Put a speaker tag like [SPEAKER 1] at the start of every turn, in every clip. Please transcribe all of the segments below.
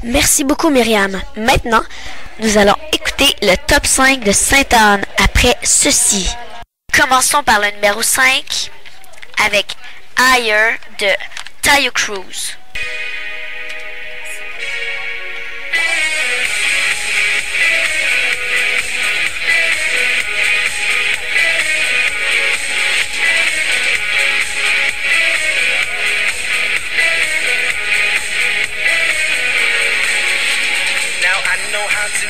[SPEAKER 1] Merci beaucoup, Myriam. Maintenant, nous allons écouter le top 5 de Sainte-Anne après ceci. Commençons par le numéro 5 avec Higher de Taio Cruz.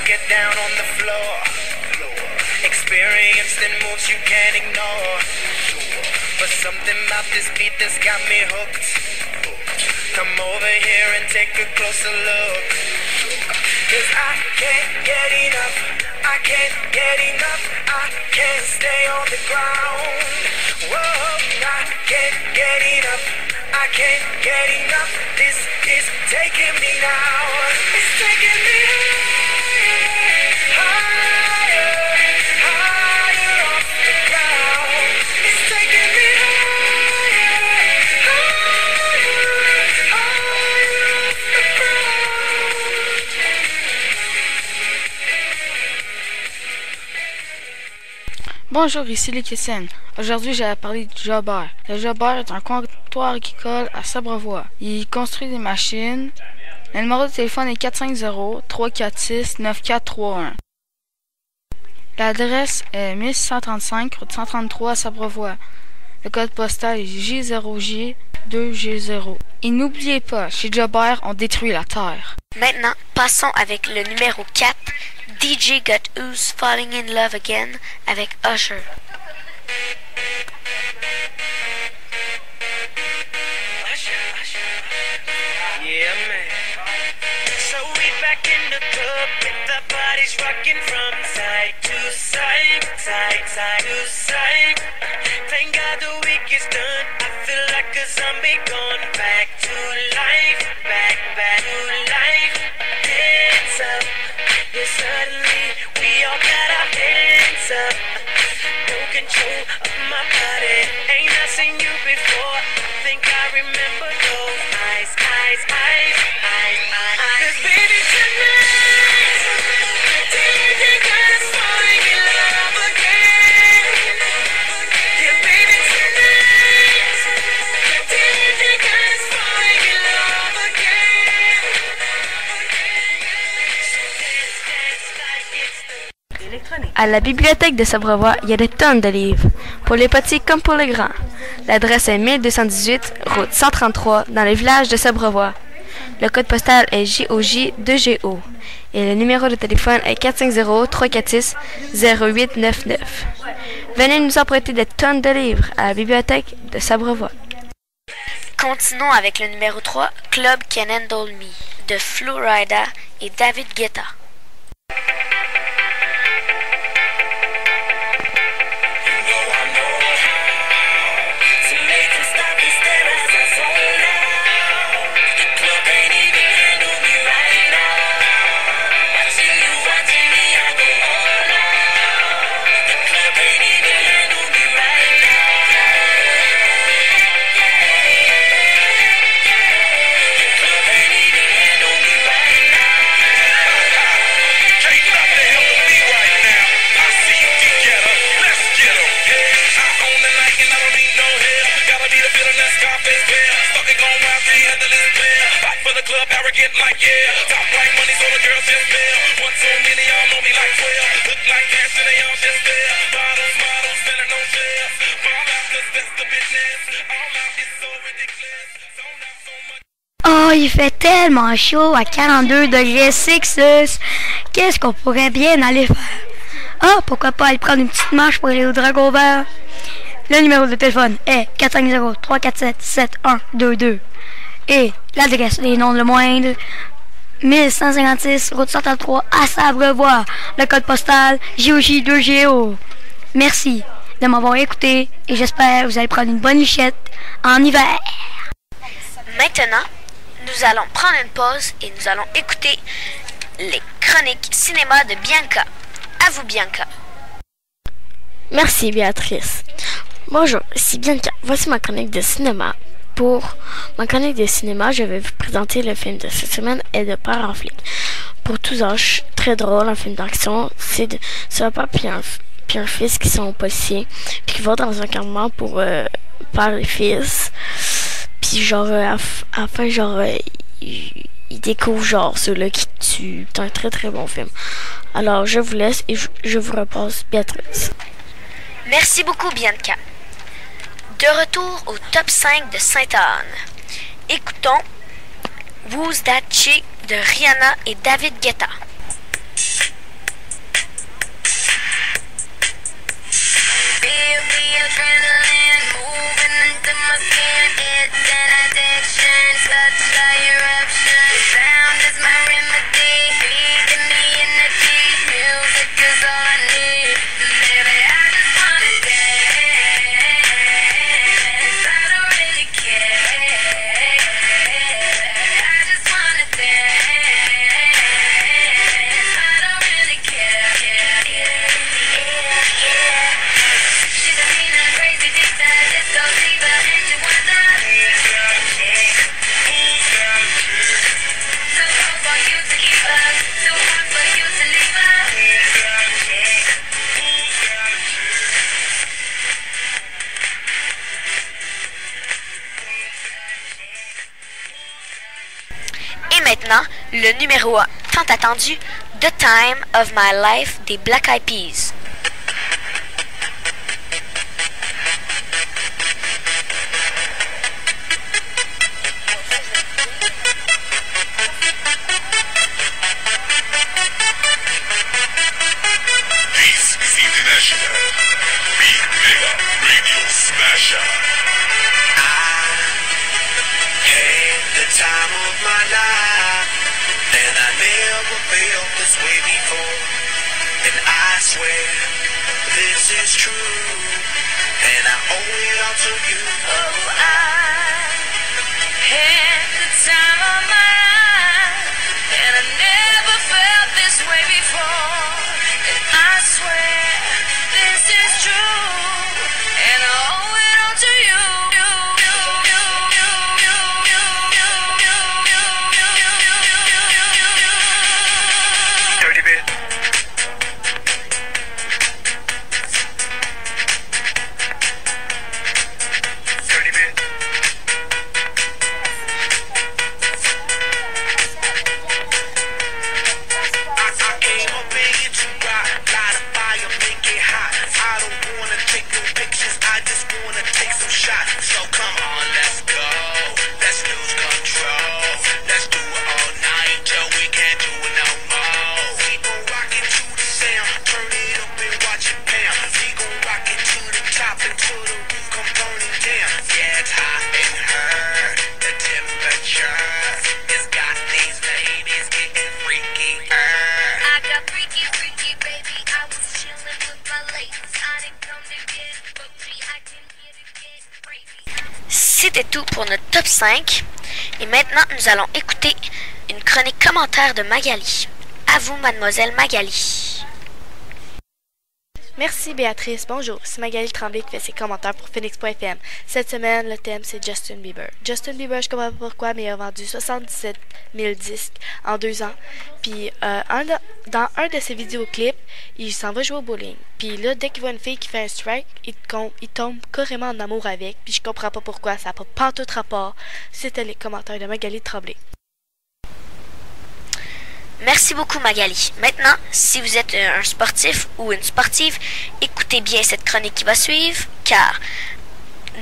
[SPEAKER 2] Get down on the floor. Experienced in moves you can't ignore. But something about this beat that's got me hooked. Come over here and take a closer look. Cause I can't get enough. I can't get enough. I can't stay on the ground. Whoa, I can't get enough. I can't get enough. This is taking me now. It's taking me
[SPEAKER 3] Bonjour, ici les Kessènes. Aujourd'hui, j'ai à parler du Jobber. Le Jobber est un comptoir agricole à Sabrevoix. Il construit des machines. Le numéro de téléphone est 450-346-9431. L'adresse est 1135 route 133 à Sabrevoix. Le code postal est J0J2G0. Et n'oubliez pas, chez Jobber, on détruit la terre.
[SPEAKER 1] Maintenant, passons avec le numéro 4, DJ Got Who's Falling in Love Again avec Usher.
[SPEAKER 2] Yeah, man. So we back in the club with the bodies rocking from side to side, side, side to side. Thank God the week is done. I feel like a zombie gone back to life, back to life. Hands up, yeah, suddenly we all got our hands up. No control of my body. Ain't I seen you before? I think I remember those eyes, eyes, eyes, eyes, eyes. 'Cause baby tonight, DJ got us falling in love again. Yeah, baby tonight, DJ got us falling in love again. So dance, dance like it's the
[SPEAKER 1] À la bibliothèque de Sabrevoix, il y a des tonnes de livres, pour les petits comme pour les grands. L'adresse est 1218, route 133, dans le village de Sabrevoix. Le code postal est JOJ2GO et le numéro de téléphone est 450-346-0899. Venez nous emprunter des tonnes de livres à la bibliothèque de Sabrevoix. Continuons avec le numéro 3, Club Can Handle Me, de Flo Rida et David Guetta.
[SPEAKER 4] Oh, il fait tellement chaud à 42 degrés Celsius. Qu'est-ce qu'on pourrait bien aller faire? Ah, pourquoi pas aller prendre une petite marche pour aller au Dragon Vert? Le numéro de téléphone est 450-347-7122. Et l'adresse, les noms le moindre, 1156, route 133 à Sabrevoix. Le code postal, JOJ2GO. Merci de m'avoir écouté et j'espère que vous allez prendre une bonne lichette en hiver.
[SPEAKER 1] Maintenant, nous allons prendre une pause et nous allons écouter les chroniques cinéma de Bianca. À vous, Bianca.
[SPEAKER 5] Merci, Béatrice. Bonjour, ici Bianca. Voici ma chronique de cinéma. Pour ma chronique de cinéma, je vais vous présenter le film de cette semaine est de Père en flic. Pour tous âges, très drôle, un film d'action. C'est un père puis un fils qui sont policiers, puis qui vont dans un campement pour père et fils. Puis genre, à la fin, genre, ils découvrent genre ceux-là qui tuent. C'est un très très bon film. Alors, je vous laisse et je vous repasse Béatrice.
[SPEAKER 1] Merci beaucoup, Bianca. De retour au top 5 de Sainte-Anne. Écoutons Who's That Chick de Rihanna et David Guetta. Maintenant, le numéro 1, tant attendu, The Time of My Life des Black Eyed Peas.
[SPEAKER 6] This is International Big Mega Radio Smasher. I had the time of my life, and I never felt this way before. And I swear this is true, and I owe it all to you. Oh, I had the time of my life, and I never felt this way before. And I swear this is true, and I owe it all to you. Dirty bit. Dirty bit. I came up in here to rock, light a fire, make it hot. I don't wanna take no pictures, I just wanna take some shots. So come on, let's go, let's lose control. Let's do it all night till we can't do it no more. We gon' rock it to the sound, turn it up and watch it pound. We gon' rock it to the top until the roof come burning down. Yeah, it's hot in her, the temperature has got these ladies getting freaky.
[SPEAKER 2] I got freaky, freaky, baby. I was chillin' with my ladies. I didn't come to get bougie. I came here to get crazy.
[SPEAKER 1] C'était tout pour notre top 5. Et maintenant, nous allons écouter une chronique commentaire de Magali. À vous, mademoiselle Magali. Merci Béatrice, bonjour, c'est Magali Tremblay qui fait ses commentaires pour Phoenix.fm. Cette semaine, le thème c'est Justin Bieber. Justin Bieber, je comprends pas pourquoi, mais il a vendu 77 000 disques en 2 ans. Puis dans un de ses vidéoclips, il s'en va jouer au bowling. Puis là, dès qu'il voit une fille qui fait un strike, il tombe carrément en amour avec. Puis je comprends pas pourquoi, ça n'a pas pantoute rapport. C'était les commentaires de Magali Tremblay. Merci beaucoup Magali. Maintenant, si vous êtes un sportif ou une sportive, écoutez bien cette chronique qui va suivre, car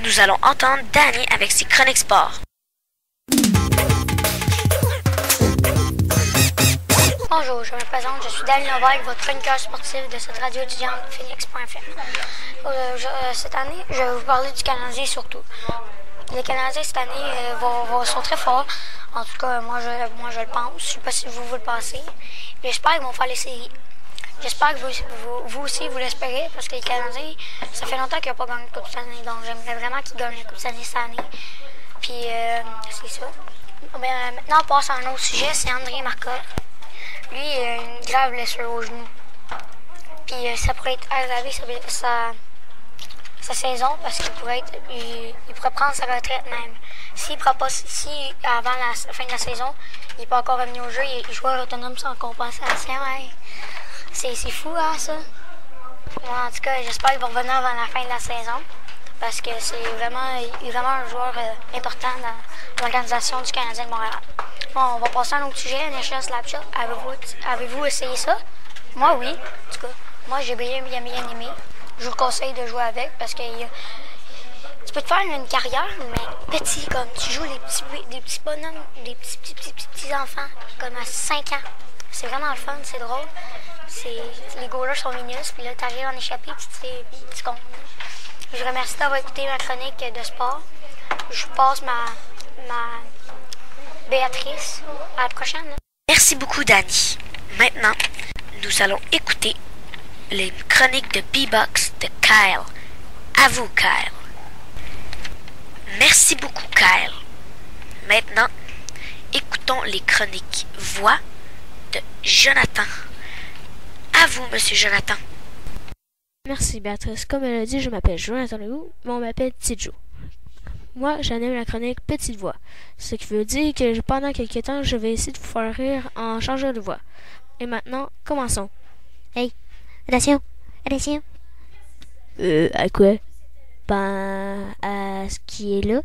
[SPEAKER 1] nous allons entendre Danny avec ses chroniques sport.
[SPEAKER 4] Bonjour, je me présente, je suis Daniel Novak, votre chroniqueur sportif de cette radio étudiante Phoenix.fm. Cette année, je vais vous parler du Canadien surtout. Les Canadiens cette année sont très forts. En tout cas, moi je le pense. Je ne sais pas si vous le pensez. J'espère qu'ils vont faire les séries. J'espère que vous aussi, vous l'espérez, parce que les Canadiens, ça fait longtemps qu'ils n'ont pas gagné de Coupe Stanley. Donc j'aimerais vraiment qu'ils gagnent la Coupe Stanley cette année. Puis c'est ça. Maintenant, on passe à un autre sujet, c'est André Marcotte. Lui, il a une grave blessure au genou. Puis ça pourrait être aggravé sa saison parce qu'il pourrait prendre sa retraite même. Si avant la fin de la saison, il n'est pas encore revenu au jeu, il est joueur autonome sans compensation. Hey. C'est fou, hein, ça? Moi, en tout cas, j'espère qu'il va revenir avant la fin de la saison parce que il est vraiment un joueur important dans l'organisation du Canadien de Montréal. Bon, on va passer à un autre sujet, NHL Slapshot. Avez-vous essayé ça? Moi, oui. En tout cas, moi, j'ai bien aimé. Je vous conseille de jouer avec parce que tu peux te faire une carrière, mais petit, comme tu joues des petits bonhommes, des petits enfants, comme à 5 ans. C'est vraiment le fun, c'est drôle. Les goalers sont minus, puis là, tu arrives en échappée, tu comptes. Je vous remercie d'avoir écouté ma chronique de sport. Je passe ma Béatrice. À la prochaine.
[SPEAKER 7] Merci beaucoup, Danny. Maintenant, nous allons écouter les chroniques de B-Box de Kyle. À vous, Kyle. Merci beaucoup, Kyle. Maintenant, écoutons les chroniques voix de Jonathan. À vous, Monsieur Jonathan.
[SPEAKER 5] Merci, Béatrice. Comme elle a dit, je m'appelle Jonathan Leroux, mais on m'appelle Tidjo. Moi, j'anime la chronique Petite Voix, ce qui veut dire que pendant quelques temps, je vais essayer de vous faire rire en changeant de voix. Et maintenant, commençons.
[SPEAKER 8] Hey, attention, attention.
[SPEAKER 5] À quoi? Ben, à ce qui est là.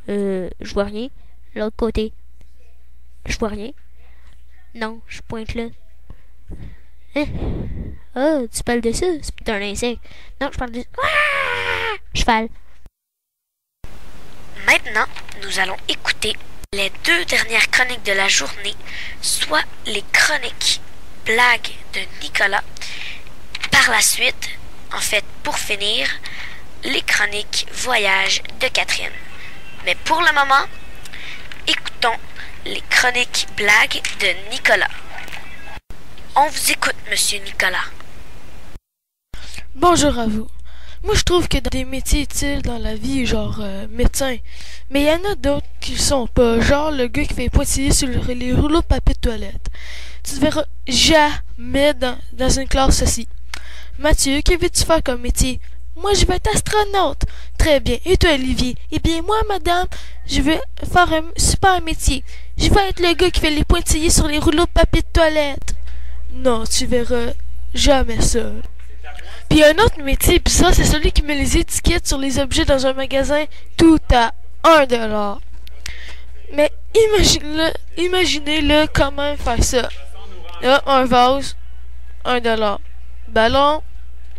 [SPEAKER 5] Je vois rien. L'autre côté. Je vois rien. Non, je pointe là. Hein? Oh, tu parles de ça? C'est un insecte. Non, je parle de... Ah! Cheval.
[SPEAKER 7] Maintenant, nous allons écouter les 2 dernières chroniques de la journée, soit les chroniques blagues de Nicolas. Par la suite, en fait, pour finir, les chroniques voyage de Catherine. Mais pour le moment, écoutons les chroniques blagues de Nicolas. On vous écoute, Monsieur Nicolas.
[SPEAKER 9] Bonjour à vous. Moi, je trouve que dans des métiers utiles dans la vie, genre médecin, mais il y en a d'autres qui le sont pas, genre le gars qui fait pointiller sur les rouleaux de papier de toilette. Tu te verras jamais dans une classe assis. Mathieu, que veux-tu faire comme métier? Moi, je veux être astronaute. Très bien. Et toi, Olivier? Eh bien, moi, madame, je veux faire un super métier. Je veux être le gars qui fait les pointillés sur les rouleaux de papier de toilette. Non, tu verras jamais ça. Puis un autre métier, puis ça, c'est celui qui met les étiquettes sur les objets dans un magasin tout à 1$. Mais imaginez-le comment faire ça. Là, un vase, 1$. Ballon,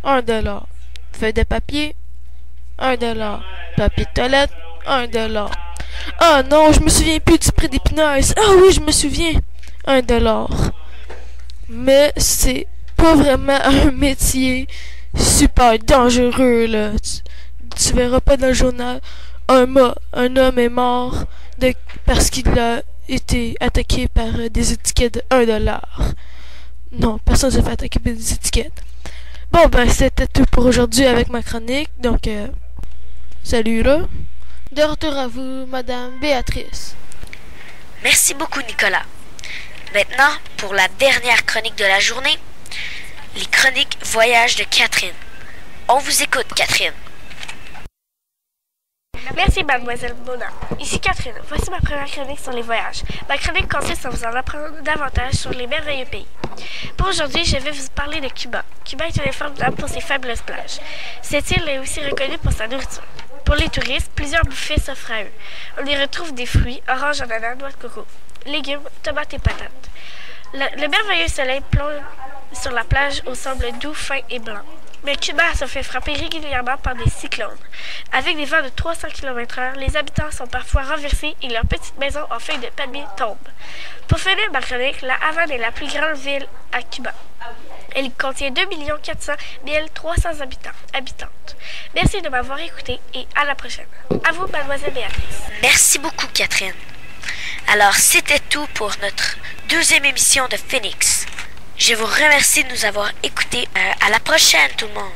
[SPEAKER 9] 1$. Feuille de papier, 1$. Papier de toilette, 1$. Ah non, je me souviens plus du prix des punaises. Ah oui, je me souviens. 1$. Mais c'est pas vraiment un métier super dangereux, là. Tu verras pas dans le journal un homme est mort parce qu'il a été attaqué par des étiquettes de 1$. Non, personne ne s'est fait attaquer par des étiquettes. Bon, ben, c'était tout pour aujourd'hui avec ma chronique. Donc, salut, là. De retour à vous, Madame Béatrice.
[SPEAKER 7] Merci beaucoup, Nicolas. Maintenant, pour la dernière chronique de la journée, les chroniques voyage de Catherine. On vous écoute, Catherine.
[SPEAKER 1] Merci, mademoiselle Mona. Ici Catherine. Voici ma première chronique sur les voyages. Ma chronique consiste à vous en apprendre davantage sur les merveilleux pays. Pour aujourd'hui, je vais vous parler de Cuba. Cuba est une île formidable pour ses fabuleuses plages. Cette île est aussi reconnue pour sa nourriture. Pour les touristes, plusieurs buffets s'offrent à eux. On y retrouve des fruits, oranges, ananas, noix de coco, légumes, tomates et patates. Le merveilleux soleil plonge sur la plage au sable doux, fin et blanc. Mais Cuba se fait frapper régulièrement par des cyclones. Avec des vents de 300 km/h, les habitants sont parfois renversés et leurs petites maisons en feuilles de palmier tombent. Pour finir ma chronique, la Havane est la plus grande ville à Cuba. Elle contient 2 400 300 habitantes. Merci de m'avoir écouté et à la prochaine. À vous, mademoiselle Béatrice.
[SPEAKER 7] Merci beaucoup, Catherine. Alors, c'était tout pour notre 2e émission de Phoenix. Je vous remercie de nous avoir écoutés. À la prochaine, tout le monde.